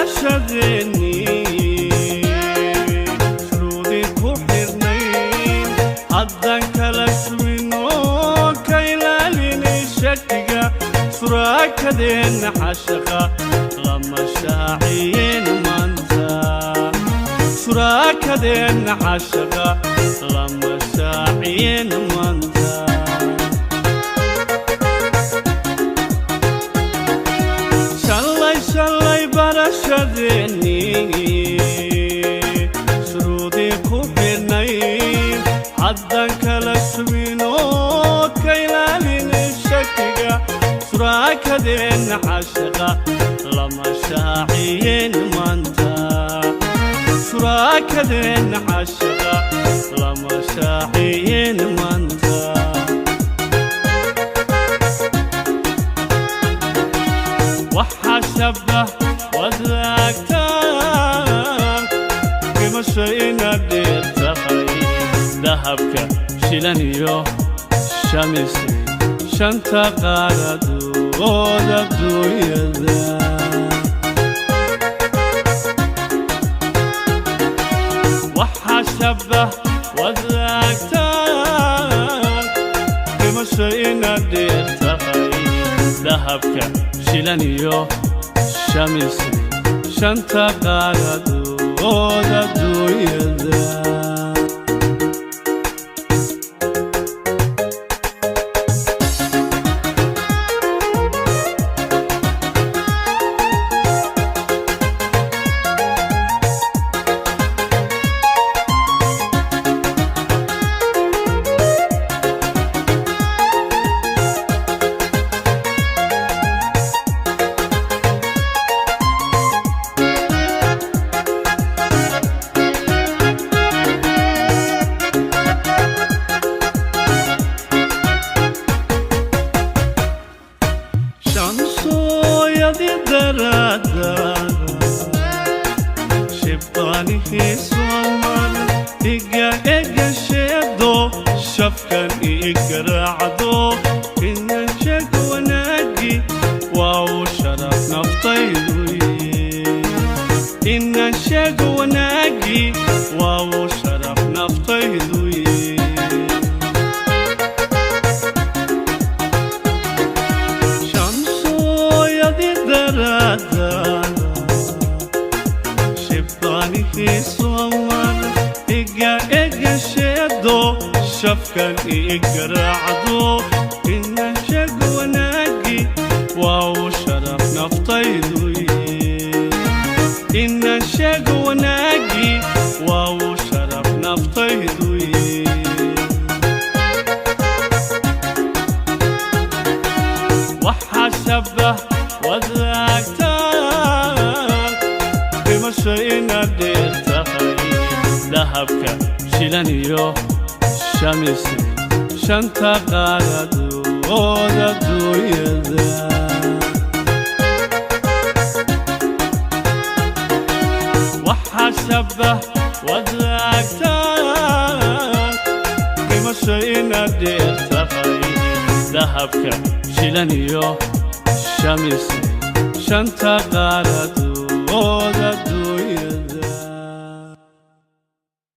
barashadeeni shuruudi ku xirnayn haddan kala sugino ka ilaalini shakiga suraakadeenna xashaqa lama shaaciyin maanta suraakadeenna xashaqa lama shaaciyin maanta shalay barashadeeni shuruudi ku xirnayn haddan kala sugino ka ilaalini shakiga suraakadeenna xashaqa lama shaaciyin maanta suraakadeenna xashaqa lama shaaciyin maanta waxaa shabah wadaagtaan dhimasho inaad dheer tahay dahabka shilan iyo shamisi shanta qaaradood adduunyada waxaa shabah wadaagtaan dhimasho inaad dheer tahay dahabka shilan iyo shamisi shanta qaaradood adduunyada شمسويدي درادة شباني سوامر إيجا إيجا شيدو شفكن إيجا رعدو إن شك وناجي واو شرف نفطيروي إن شك وناجي واو شرف نفطيروي شباني في صور إيجا إيجا شيدو شفكن إيجا رعدو إن شق وناجي واو شرف نفطيروي إن شق وناجي واو شرف نفطيروي وحسبه wadaagtaan dhimasho inaad dheer tahay dahabka shilan iyo shamisi shanta qaaradood adduunyada waxaa shabah wadaagtaan dhimasho inaad dheer tahay dahabka shilan iyo shamisi shanta qaaradood